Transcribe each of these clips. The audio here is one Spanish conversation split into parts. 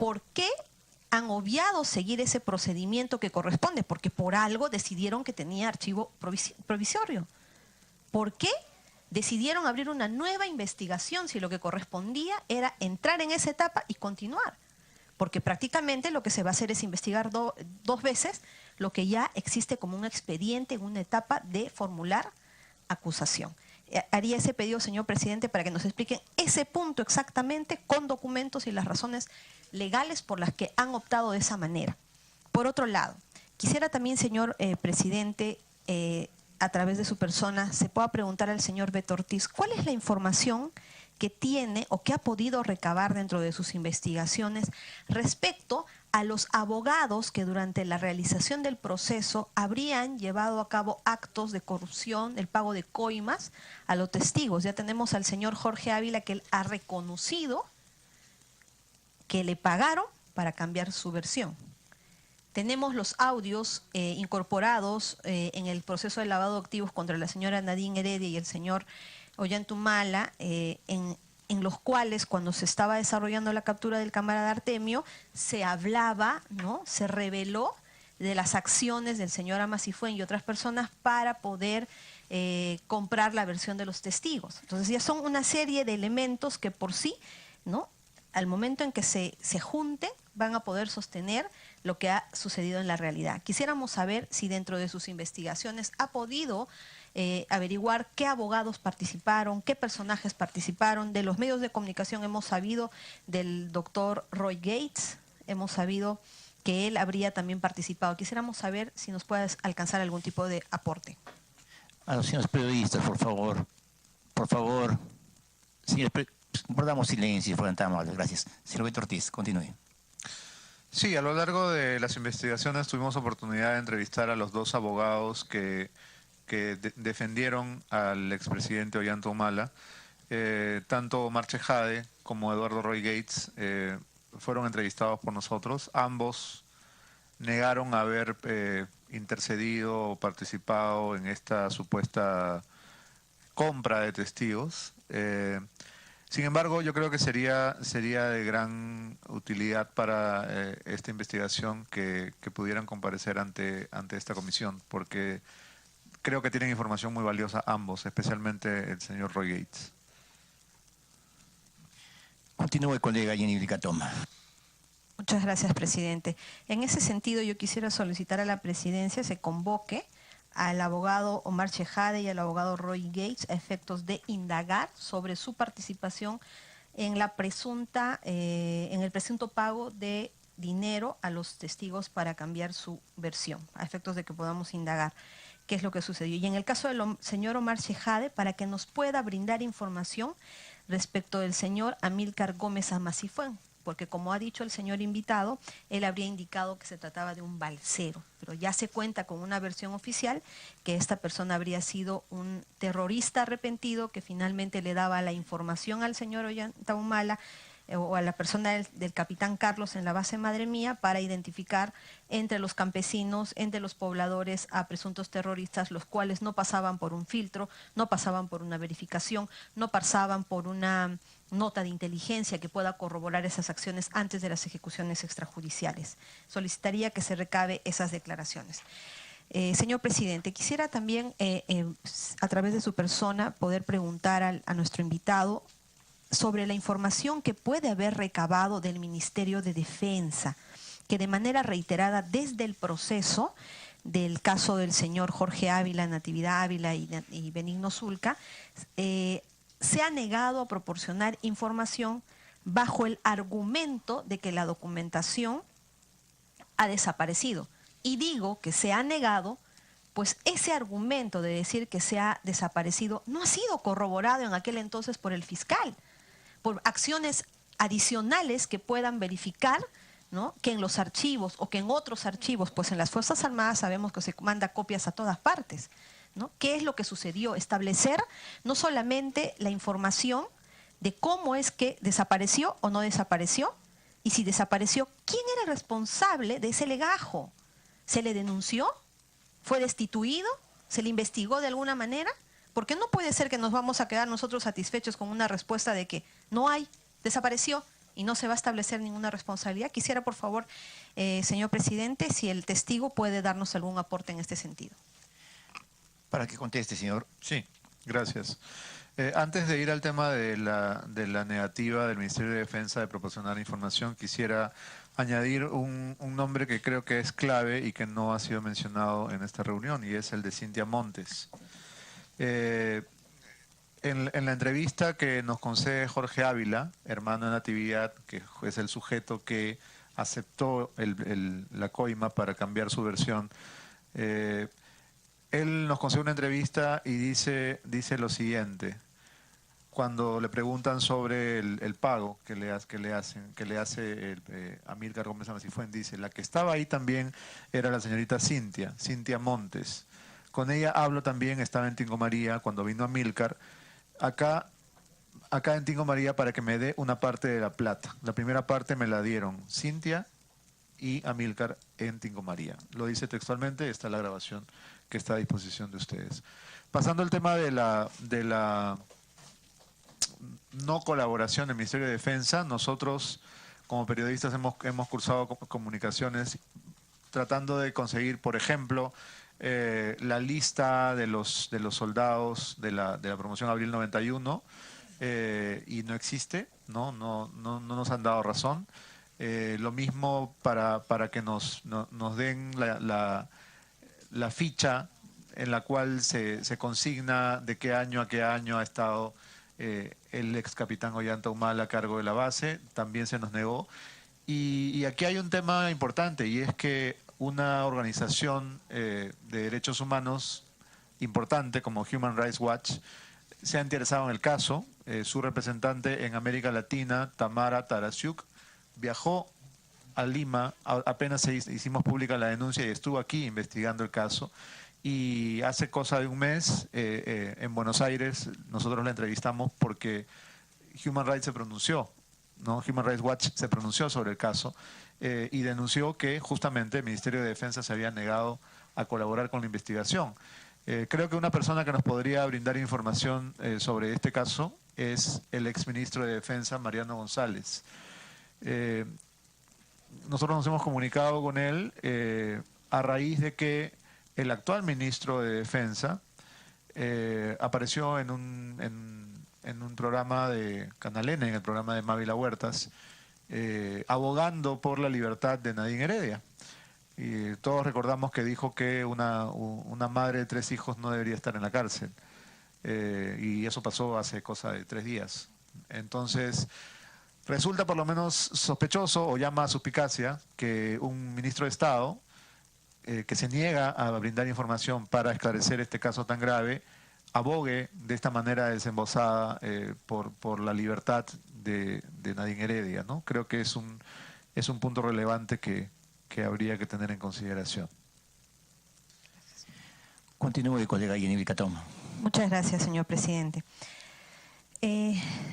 ¿por qué han obviado seguir ese procedimiento que corresponde? Porque por algo decidieron que tenía archivo provisorio. ¿Por qué decidieron abrir una nueva investigación si lo que correspondía era entrar en esa etapa y continuar? Porque prácticamente lo que se va a hacer es investigar dos veces lo que ya existe como un expediente en una etapa de formular acusación. Haría ese pedido, señor presidente, para que nos expliquen ese punto exactamente con documentos y las razones legales por las que han optado de esa manera. Por otro lado, quisiera también, señor presidente, a través de su persona, se pueda preguntar al señor Beto Ortiz, ¿cuál es la información que tiene o que ha podido recabar dentro de sus investigaciones respecto a los abogados que durante la realización del proceso habrían llevado a cabo actos de corrupción, el pago de coimas a los testigos? Ya tenemos al señor Jorge Ávila, que él ha reconocido que le pagaron para cambiar su versión. Tenemos los audios incorporados en el proceso de lavado de activos contra la señora Nadine Heredia y el señor Ollantumala, en los cuales, cuando se estaba desarrollando la captura del camarada Artemio, se hablaba, ¿no? Se reveló de las acciones del señor Amasifuen y otras personas para poder comprar la versión de los testigos. Entonces ya son una serie de elementos que por sí, ¿no?, al momento en que se junten, van a poder sostener lo que ha sucedido en la realidad. Quisiéramos saber si dentro de sus investigaciones ha podido averiguar qué abogados participaron, qué personajes participaron. De los medios de comunicación hemos sabido del doctor Roy Gates, hemos sabido que él habría también participado. Quisiéramos saber si nos puedes alcanzar algún tipo de aporte. A los señores periodistas, por favor. Por favor. Guardamos silencio, si fueran tan amables. Gracias. Señor Beto Ortiz, continúe. Sí, a lo largo de las investigaciones tuvimos oportunidad de entrevistar a los dos abogados que defendieron al expresidente Ollantumala. Tanto Omar Chejade como Eduardo Roy Gates fueron entrevistados por nosotros. Ambos negaron haber intercedido o participado en esta supuesta compra de testigos. Sin embargo, yo creo que sería de gran utilidad para esta investigación que pudieran comparecer ante esta comisión, porque creo que tienen información muy valiosa ambos, especialmente el señor Roy Gates. Continúe, colega Jenny Vilcatoma. Muchas gracias, presidente. En ese sentido, yo quisiera solicitar a la presidencia se convoque al abogado Omar Chejade y al abogado Roy Gates a efectos de indagar sobre su participación en la en el presunto pago de dinero a los testigos para cambiar su versión, a efectos de que podamos indagar qué es lo que sucedió. Y en el caso del señor Omar Chejade, para que nos pueda brindar información respecto del señor Amílcar Gómez Amasifuen, porque como ha dicho el señor invitado, él habría indicado que se trataba de un balsero, pero ya se cuenta con una versión oficial que esta persona habría sido un terrorista arrepentido que finalmente le daba la información al señor Ollantumala o a la persona del capitán Carlos en la base Madre Mía para identificar entre los campesinos, entre los pobladores a presuntos terroristas, los cuales no pasaban por un filtro, no pasaban por una verificación, no pasaban por una nota de inteligencia que pueda corroborar esas acciones antes de las ejecuciones extrajudiciales. Solicitaría que se recabe esas declaraciones. Señor presidente, quisiera también, a través de su persona, poder preguntar a nuestro invitado sobre la información que puede haber recabado del Ministerio de Defensa, que de manera reiterada desde el proceso del caso del señor Jorge Ávila, Natividad Ávila y Benigno Zulca, se ha negado a proporcionar información bajo el argumento de que la documentación ha desaparecido. Y digo que se ha negado, pues ese argumento de decir que se ha desaparecido no ha sido corroborado en aquel entonces por el fiscal, por acciones adicionales que puedan verificar, ¿no?, que en los archivos o que en otros archivos, pues en las Fuerzas Armadas sabemos que se manda copias a todas partes, ¿no? ¿Qué es lo que sucedió? Establecer no solamente la información de cómo es que desapareció o no desapareció, y si desapareció, ¿quién era el responsable de ese legajo? ¿Se le denunció? ¿Fue destituido? ¿Se le investigó de alguna manera? Porque no puede ser que nos vamos a quedar nosotros satisfechos con una respuesta de que no hay, desapareció, y no se va a establecer ninguna responsabilidad. Quisiera, por favor, señor presidente, si el testigo puede darnos algún aporte en este sentido. Para que conteste, señor. Sí, gracias. Antes de ir al tema de la negativa del Ministerio de Defensa de proporcionar información, quisiera añadir un nombre que creo que es clave y que no ha sido mencionado en esta reunión, y es el de Cintia Montes. En la entrevista que nos concede Jorge Ávila, hermano de Natividad, que es el sujeto que aceptó la coima para cambiar su versión, él nos concede una entrevista y dice lo siguiente: cuando le preguntan sobre el pago que le hace Amílcar Gómez Amacifuén, dice: la que estaba ahí también era la señorita Cintia Montes. Con ella hablo también, estaba en Tingo María cuando vino Amílcar, acá en Tingo María, para que me dé una parte de la plata. La primera parte me la dieron Cintia y Amílcar en Tingo María. Lo dice textualmente, está la grabación que está a disposición de ustedes. Pasando al tema de la no colaboración del Ministerio de Defensa, nosotros como periodistas hemos cursado comunicaciones tratando de conseguir, por ejemplo, la lista de los soldados de la promoción Abril 91, y no existe, no nos han dado razón. Lo mismo para que nos den la ficha en la cual se consigna de qué año a qué año ha estado el ex capitán Ollanta Humala a cargo de la base, también se nos negó. Y aquí hay un tema importante, y es que una organización de derechos humanos importante como Human Rights Watch se ha interesado en el caso. Su representante en América Latina, Tamara Tarasiuk, viajó a Lima, apenas hicimos pública la denuncia, y estuvo aquí investigando el caso. Y hace cosa de un mes, en Buenos Aires, nosotros la entrevistamos porque Human Rights se pronunció, ¿no? Human Rights Watch se pronunció sobre el caso y denunció que justamente el Ministerio de Defensa se había negado a colaborar con la investigación. Creo que una persona que nos podría brindar información sobre este caso es el exministro de Defensa, Mariano González. Nosotros nos hemos comunicado con él a raíz de que el actual ministro de Defensa apareció en un programa de Canal N, en el programa de Mávila Huertas, abogando por la libertad de Nadine Heredia. Y todos recordamos que dijo que una madre de 3 hijos no debería estar en la cárcel. Y eso pasó hace cosa de 3 días. Entonces, resulta por lo menos sospechoso, o llama a suspicacia, que un ministro de Estado que se niega a brindar información para esclarecer este caso tan grave, abogue de esta manera desembosada por la libertad de Nadine Heredia, ¿no? Creo que es un punto relevante que habría que tener en consideración. Continúe, colega Jenny Vilcatón. Muchas gracias, señor presidente.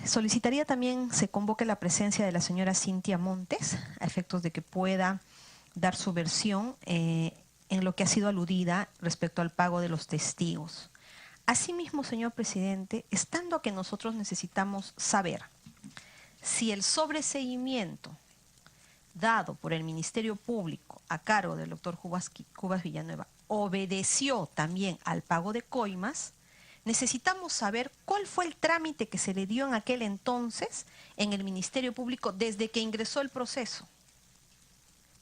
Solicitaría también se convoque la presencia de la señora Cintia Montes, a efectos de que pueda dar su versión en lo que ha sido aludida respecto al pago de los testigos. Asimismo, señor presidente, estando que nosotros necesitamos saber si el sobreseimiento dado por el Ministerio Público a cargo del doctor Cubas Villanueva obedeció también al pago de coimas, necesitamos saber cuál fue el trámite que se le dio en aquel entonces en el Ministerio Público desde que ingresó el proceso,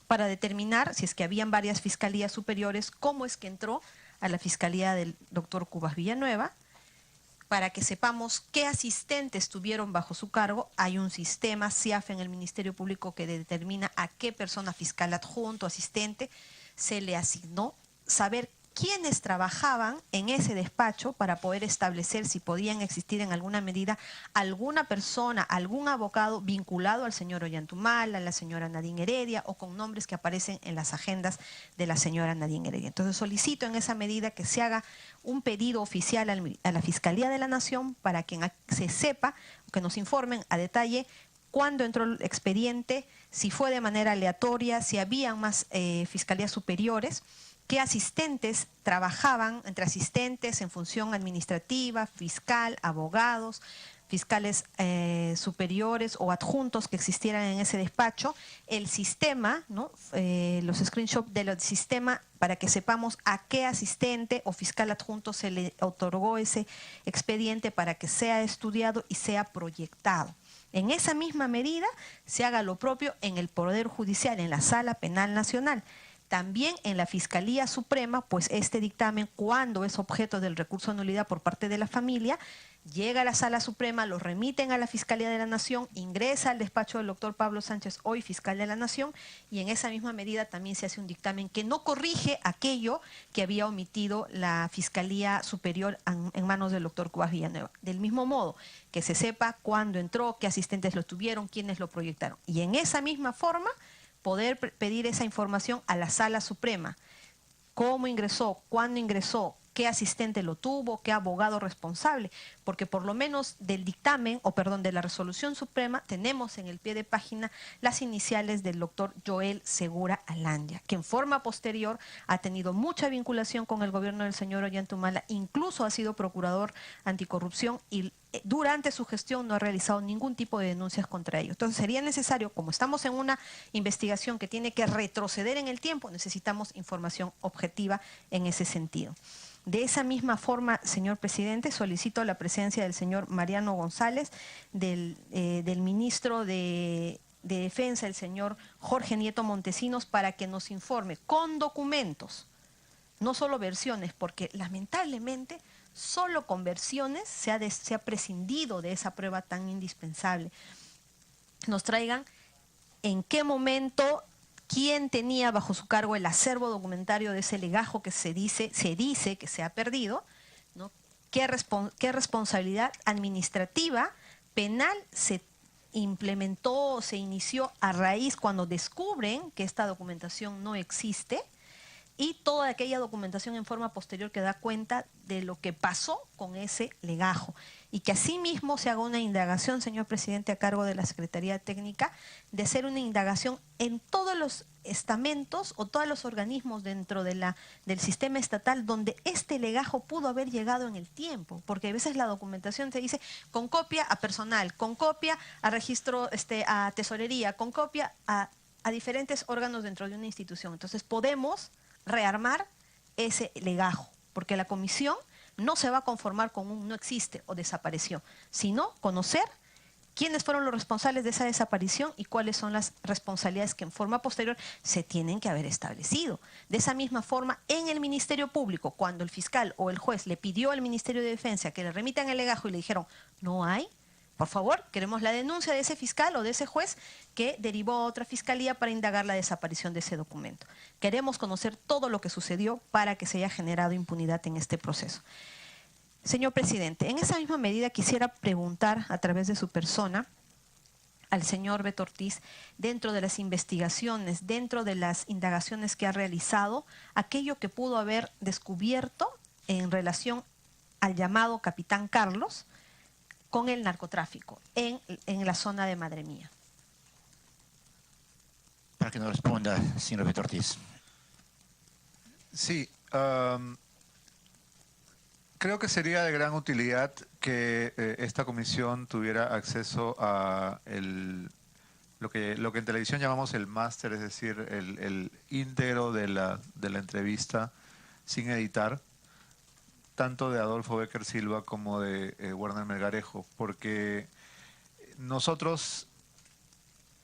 para determinar si es que habían varias fiscalías superiores, cómo es que entró a la fiscalía del doctor Cubas Villanueva, para que sepamos qué asistentes tuvieron bajo su cargo. Hay un sistema CIAF en el Ministerio Público que determina a qué persona fiscal adjunto, asistente, se le asignó, saber quiénes trabajaban en ese despacho para poder establecer si podían existir en alguna medida alguna persona, algún abogado vinculado al señor Ollanta Humala, a la señora Nadine Heredia, o con nombres que aparecen en las agendas de la señora Nadine Heredia. Entonces solicito en esa medida que se haga un pedido oficial a la Fiscalía de la Nación para que se sepa, que nos informen a detalle cuándo entró el expediente, si fue de manera aleatoria, si habían más fiscalías superiores, qué asistentes trabajaban, entre asistentes en función administrativa, fiscal, abogados, fiscales superiores o adjuntos que existieran en ese despacho, el sistema, ¿no? Los screenshots del sistema para que sepamos a qué asistente o fiscal adjunto se le otorgó ese expediente para que sea estudiado y sea proyectado. En esa misma medida se haga lo propio en el Poder Judicial, en la Sala Penal Nacional. También en la Fiscalía Suprema, pues este dictamen, cuando es objeto del recurso de nulidad por parte de la familia, llega a la Sala Suprema, lo remiten a la Fiscalía de la Nación, ingresa al despacho del doctor Pablo Sánchez, hoy fiscal de la Nación, y en esa misma medida también se hace un dictamen que no corrige aquello que había omitido la Fiscalía Superior en manos del doctor Cubas Villanueva. Del mismo modo, que se sepa cuándo entró, qué asistentes lo tuvieron, quiénes lo proyectaron. Y en esa misma forma, poder pedir esa información a la Sala Suprema. ¿Cómo ingresó? ¿Cuándo ingresó? ¿Qué asistente lo tuvo? ¿Qué abogado responsable? Porque por lo menos del dictamen, de la resolución suprema, tenemos en el pie de página las iniciales del doctor Joel Segura Alandia, que en forma posterior ha tenido mucha vinculación con el gobierno del señor Ollantumala, incluso ha sido procurador anticorrupción y durante su gestión no ha realizado ningún tipo de denuncias contra ellos. Entonces sería necesario, como estamos en una investigación que tiene que retroceder en el tiempo, necesitamos información objetiva en ese sentido. De esa misma forma, señor presidente, solicito la presencia del señor Mariano González, del ministro de Defensa, el señor Jorge Nieto Montesinos, para que nos informe con documentos, no solo versiones, porque lamentablemente solo con versiones se ha prescindido de esa prueba tan indispensable. Nos traigan en qué momento, quién tenía bajo su cargo el acervo documentario de ese legajo que se dice que se ha perdido, ¿no? ¿Qué responsabilidad administrativa, penal se implementó, se inició a raíz cuando descubren que esta documentación no existe? Y toda aquella documentación en forma posterior que da cuenta de lo que pasó con ese legajo. Y que asimismo se haga una indagación, señor presidente, a cargo de la Secretaría Técnica, de hacer una indagación en todos los estamentos o todos los organismos dentro de del sistema estatal donde este legajo pudo haber llegado en el tiempo. Porque a veces la documentación te dice con copia a personal, con copia a registro, a tesorería, con copia a diferentes órganos dentro de una institución. Entonces podemos rearmar ese legajo, porque la comisión no se va a conformar con un no existe o desapareció, sino conocer quiénes fueron los responsables de esa desaparición y cuáles son las responsabilidades que en forma posterior se tienen que haber establecido. De esa misma forma, en el Ministerio Público, cuando el fiscal o el juez le pidió al Ministerio de Defensa que le remitan el legajo y le dijeron no hay, por favor, queremos la denuncia de ese fiscal o de ese juez que derivó a otra fiscalía para indagar la desaparición de ese documento. Queremos conocer todo lo que sucedió para que se haya generado impunidad en este proceso. Señor presidente, en esa misma medida quisiera preguntar a través de su persona al señor Beto Ortiz, dentro de las investigaciones, dentro de las indagaciones que ha realizado, aquello que pudo haber descubierto en relación al llamado Capitán Carlos, con el narcotráfico en la zona de Madre Mía. Para que nos responda, señor Beto Ortiz. Sí, creo que sería de gran utilidad que esta comisión tuviera acceso a lo que en televisión llamamos el máster, es decir, el íntegro de la entrevista sin editar, tanto de Adolfo Becker Silva como de Werner Melgarejo, porque nosotros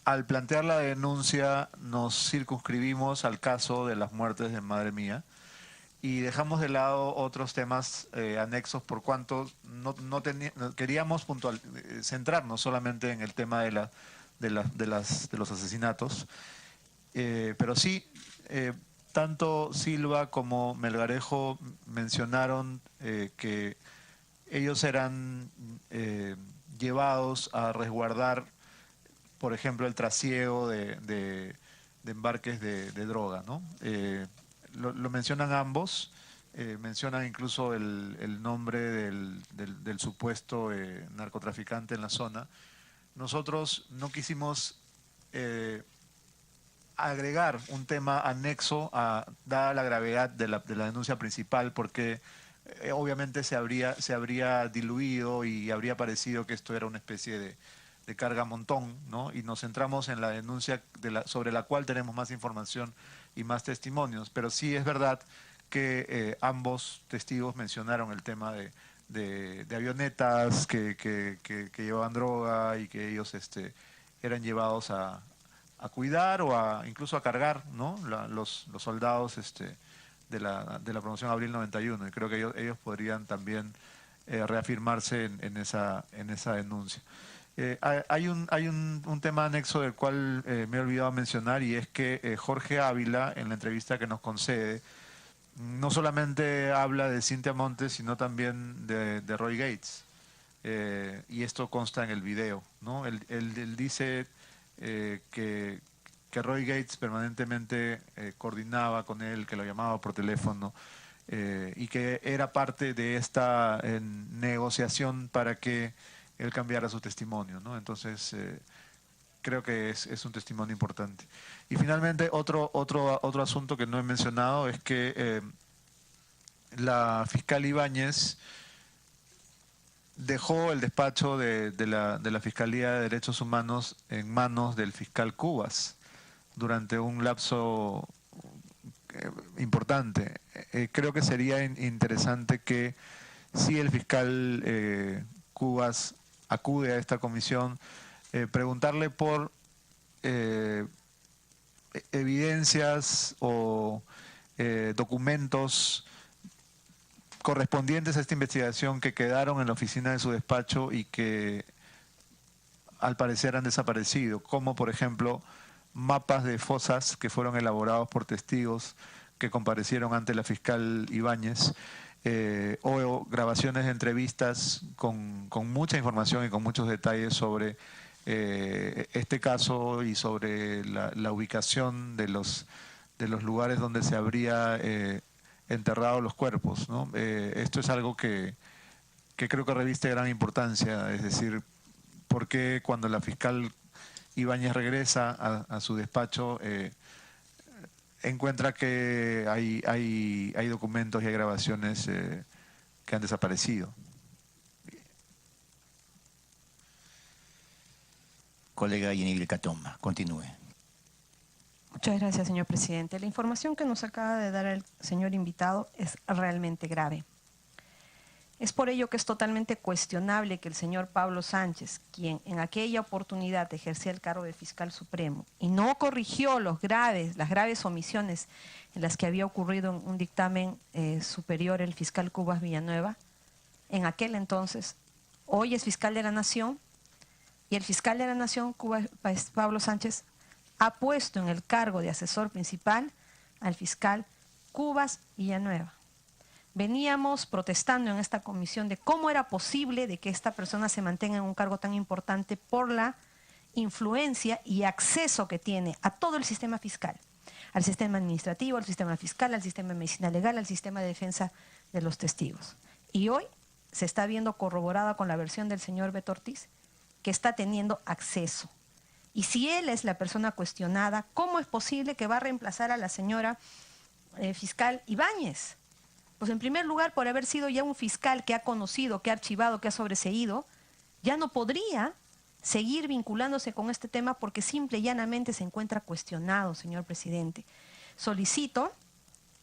al plantear la denuncia nos circunscribimos al caso de las muertes de Madre Mía y dejamos de lado otros temas anexos por cuanto queríamos centrarnos solamente en el tema de los asesinatos, pero sí tanto Silva como Melgarejo mencionaron que ellos eran llevados a resguardar, por ejemplo, el trasiego de embarques de droga, ¿no? Lo mencionan ambos, mencionan incluso el nombre del supuesto narcotraficante en la zona. Nosotros no quisimos agregar un tema anexo dada la gravedad de la denuncia principal, porque obviamente se habría diluido y habría parecido que esto era una especie de carga a montón, ¿no? Y nos centramos en la denuncia sobre la cual tenemos más información y más testimonios. Pero sí es verdad que ambos testigos mencionaron el tema de avionetas que llevaban droga y que ellos eran llevados a cuidar o incluso a cargar, ¿no? Los soldados de la promoción Abril 91, y creo que ellos podrían también reafirmarse en esa denuncia. Hay un tema anexo del cual me he olvidado mencionar, y es que Jorge Ávila, en la entrevista que nos concede, no solamente habla de Cynthia Montes, sino también de Roy Gates. Y esto consta en el video, ¿no? Él dice que Roy Gates permanentemente coordinaba con él, que lo llamaba por teléfono, y que era parte de esta negociación para que él cambiara su testimonio, ¿no? Entonces, creo que es un testimonio importante. Y finalmente, otro asunto que no he mencionado es que la fiscal Ibáñez dejó el despacho de la Fiscalía de Derechos Humanos en manos del fiscal Cubas durante un lapso importante. Creo que sería interesante que, si el fiscal Cubas acude a esta comisión, preguntarle por evidencias o documentos correspondientes a esta investigación que quedaron en la oficina de su despacho y que al parecer han desaparecido, como por ejemplo mapas de fosas que fueron elaborados por testigos que comparecieron ante la fiscal Ibáñez, o grabaciones de entrevistas con mucha información y con muchos detalles sobre este caso y sobre la ubicación de los lugares donde se habría enterrado los cuerpos, ¿no? Esto es algo que creo que reviste gran importancia, es decir, por qué cuando la fiscal Ibáñez regresa a su despacho encuentra que hay documentos y hay grabaciones que han desaparecido. Colega Yenil Catoma, continúe. Muchas gracias, señor presidente. La información que nos acaba de dar el señor invitado es realmente grave. Es por ello que es totalmente cuestionable que el señor Pablo Sánchez, quien en aquella oportunidad ejercía el cargo de fiscal supremo y no corrigió las graves omisiones en las que había ocurrido en un dictamen superior el fiscal Cubas Villanueva, en aquel entonces, hoy es fiscal de la Nación, y el fiscal de la Nación, Pablo Sánchez, ha puesto en el cargo de asesor principal al fiscal Cubas Villanueva. Veníamos protestando en esta comisión de cómo era posible de que esta persona se mantenga en un cargo tan importante por la influencia y acceso que tiene a todo el sistema fiscal, al sistema administrativo, al sistema fiscal, al sistema de medicina legal, al sistema de defensa de los testigos. Y hoy se está viendo corroborada con la versión del señor Beto Ortiz, que está teniendo acceso. Y si él es la persona cuestionada, ¿cómo es posible que va a reemplazar a la señora fiscal Ibáñez? Pues en primer lugar, por haber sido ya un fiscal que ha conocido, que ha archivado, que ha sobreseído, ya no podría seguir vinculándose con este tema porque simple y llanamente se encuentra cuestionado, señor presidente. Solicito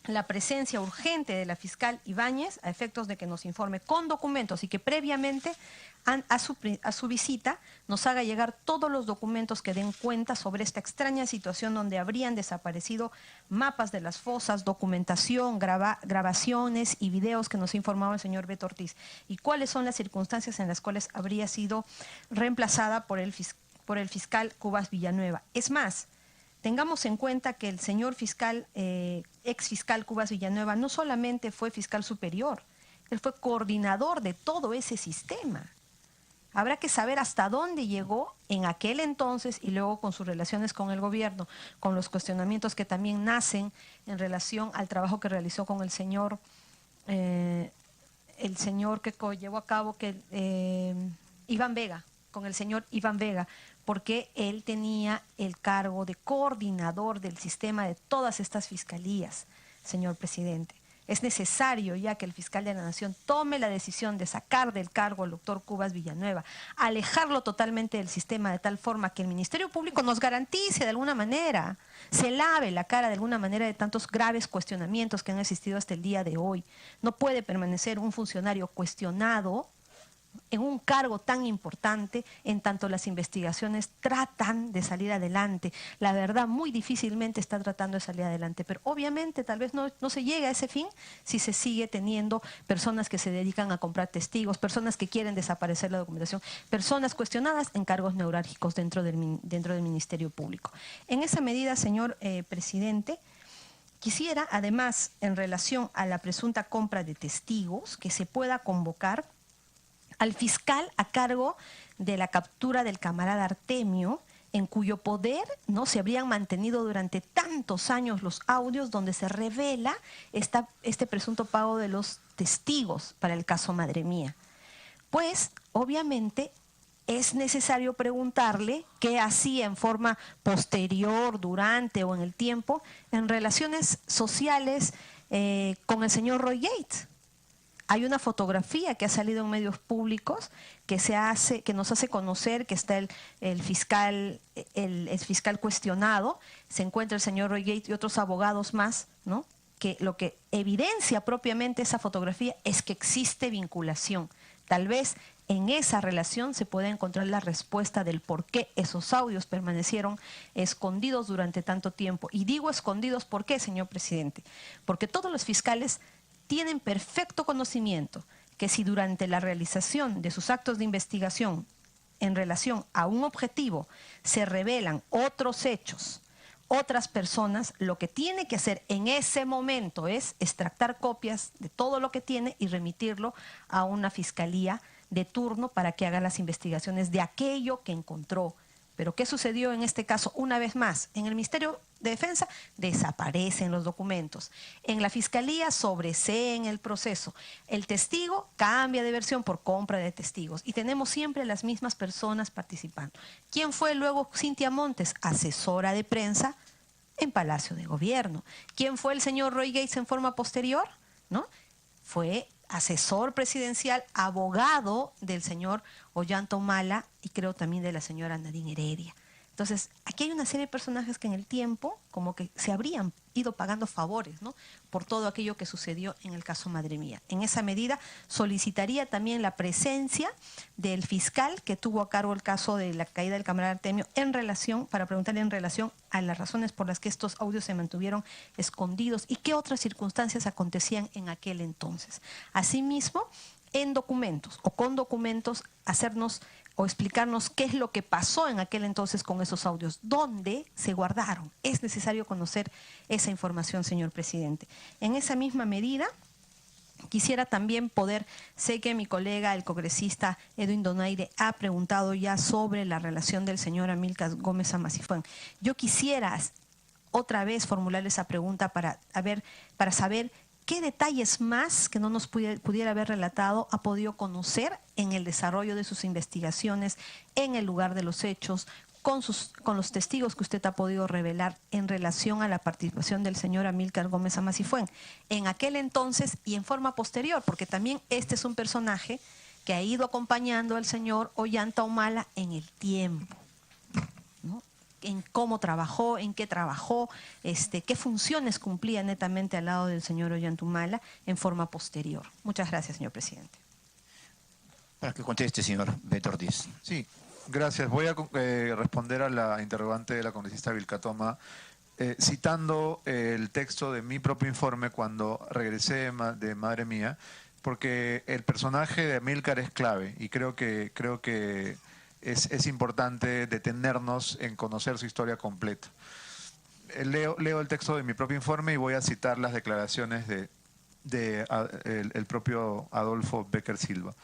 la presencia urgente de la fiscal Ibáñez a efectos de que nos informe con documentos y que previamente a su visita nos haga llegar todos los documentos que den cuenta sobre esta extraña situación donde habrían desaparecido mapas de las fosas, documentación, grabaciones y videos que nos ha informado el señor Beto Ortiz, y cuáles son las circunstancias en las cuales habría sido reemplazada por el fiscal Cubas Villanueva. Es más, tengamos en cuenta que el señor fiscal, ex fiscal Cubas Villanueva, no solamente fue fiscal superior, él fue coordinador de todo ese sistema. Habrá que saber hasta dónde llegó en aquel entonces y luego con sus relaciones con el gobierno, con los cuestionamientos que también nacen en relación al trabajo que realizó con el señor que llevó a cabo Iván Vega, con el señor Iván Vega, porque él tenía el cargo de coordinador del sistema de todas estas fiscalías, señor presidente. Es necesario ya que el fiscal de la Nación tome la decisión de sacar del cargo al doctor Cubas Villanueva, alejarlo totalmente del sistema de tal forma que el Ministerio Público nos garantice de alguna manera, se lave la cara de alguna manera de tantos graves cuestionamientos que han existido hasta el día de hoy. No puede permanecer un funcionario cuestionado en un cargo tan importante, en tanto las investigaciones tratan de salir adelante. La verdad, muy difícilmente está tratando de salir adelante, pero obviamente tal vez no se llega a ese fin si se sigue teniendo personas que se dedican a comprar testigos, personas que quieren desaparecer la documentación, personas cuestionadas en cargos neurálgicos dentro del Ministerio Público. En esa medida, señor presidente, quisiera además, en relación a la presunta compra de testigos, que se pueda convocar al fiscal a cargo de la captura del camarada Artemio, en cuyo poder no se habrían mantenido durante tantos años los audios donde se revela este presunto pago de los testigos para el caso Madre Mía. Pues, obviamente, es necesario preguntarle qué hacía en forma posterior, durante o en el tiempo, en relaciones sociales con el señor Roy Gates. Hay una fotografía que ha salido en medios públicos que nos hace conocer que está el fiscal cuestionado, se encuentra el señor Roy Gates y otros abogados más, ¿no? Que lo que evidencia propiamente esa fotografía es que existe vinculación. Tal vez en esa relación se puede encontrar la respuesta del por qué esos audios permanecieron escondidos durante tanto tiempo. Y digo escondidos, ¿por qué, señor presidente? Porque todos los fiscales tienen perfecto conocimiento que si durante la realización de sus actos de investigación en relación a un objetivo se revelan otros hechos, otras personas, lo que tiene que hacer en ese momento es extractar copias de todo lo que tiene y remitirlo a una fiscalía de turno para que haga las investigaciones de aquello que encontró. Pero ¿qué sucedió en este caso? Una vez más, en el Ministerio de Defensa desaparecen los documentos. En la Fiscalía sobreseen el proceso. El testigo cambia de versión por compra de testigos. Y tenemos siempre las mismas personas participando. ¿Quién fue luego Cintia Montes? Asesora de prensa en Palacio de Gobierno. ¿Quién fue el señor Roy Gates en forma posterior? ¿No? Fue asesor presidencial, abogado del señor Ollanta Humala y creo también de la señora Nadine Heredia. Entonces, aquí hay una serie de personajes que en el tiempo como que se habrían ido pagando favores, ¿no? Por todo aquello que sucedió en el caso Madre Mía. En esa medida, solicitaría también la presencia del fiscal que tuvo a cargo el caso de la caída del camarada Artemio para preguntarle en relación a las razones por las que estos audios se mantuvieron escondidos y qué otras circunstancias acontecían en aquel entonces. Asimismo, en documentos o con documentos, hacernos o explicarnos qué es lo que pasó en aquel entonces con esos audios, dónde se guardaron. Es necesario conocer esa información, señor presidente. En esa misma medida, quisiera también sé que mi colega, el congresista Edwin Donaire, ha preguntado ya sobre la relación del señor Amílcar Gómez Amasifuen. Yo quisiera otra vez formular esa pregunta para saber ¿qué detalles más que no nos pudiera haber relatado ha podido conocer en el desarrollo de sus investigaciones, en el lugar de los hechos, con los testigos que usted ha podido revelar en relación a la participación del señor Amílcar Gómez Amasifuen en aquel entonces y en forma posterior? Porque también este es un personaje que ha ido acompañando al señor Ollanta Humala en el tiempo, ¿no? En cómo trabajó, en qué trabajó, qué funciones cumplía netamente al lado del señor Ollanta Humala en forma posterior. Muchas gracias, señor presidente. Para que conteste, señor Beto Ortiz. Sí, gracias. Voy a responder a la interrogante de la congresista Vilcatoma, citando el texto de mi propio informe cuando regresé de Madre Mía, porque el personaje de Amílcar es clave y creo que es importante detenernos en conocer su historia completa. Leo el texto de mi propio informe y voy a citar las declaraciones el propio Adolfo Becker Silva.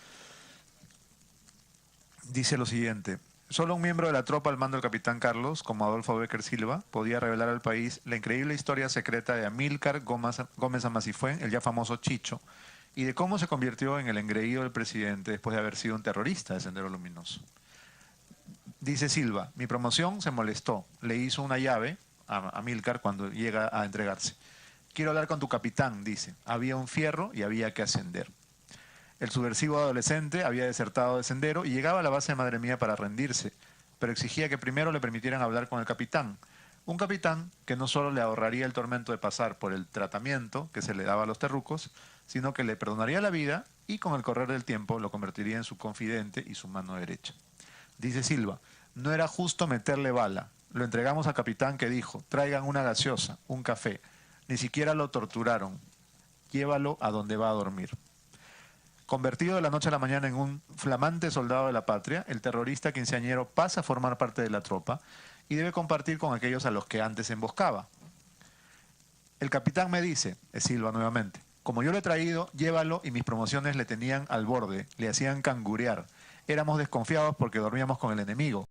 Dice lo siguiente: solo un miembro de la tropa al mando del capitán Carlos, como Adolfo Becker Silva, podía revelar al país la increíble historia secreta de Amílcar Gómez Amasifuen, el ya famoso Chicho, y de cómo se convirtió en el engreído del presidente después de haber sido un terrorista de Sendero Luminoso. Dice Silva: mi promoción se molestó, le hizo una llave a Amílcar cuando llega a entregarse. Quiero hablar con tu capitán, dice. Había un fierro y había que ascender. El subversivo adolescente había desertado de Sendero y llegaba a la base de Madre Mía para rendirse, pero exigía que primero le permitieran hablar con el capitán. Un capitán que no solo le ahorraría el tormento de pasar por el tratamiento que se le daba a los terrucos, sino que le perdonaría la vida y con el correr del tiempo lo convertiría en su confidente y su mano derecha. Dice Silva, no era justo meterle bala. Lo entregamos al capitán que dijo, traigan una gaseosa, un café. Ni siquiera lo torturaron. Llévalo a donde va a dormir. Convertido de la noche a la mañana en un flamante soldado de la patria, el terrorista quinceañero pasa a formar parte de la tropa y debe compartir con aquellos a los que antes emboscaba. El capitán me dice, es Silva nuevamente, como yo lo he traído, llévalo, y mis promociones le tenían al borde, le hacían cangurear. Éramos desconfiados porque dormíamos con el enemigo.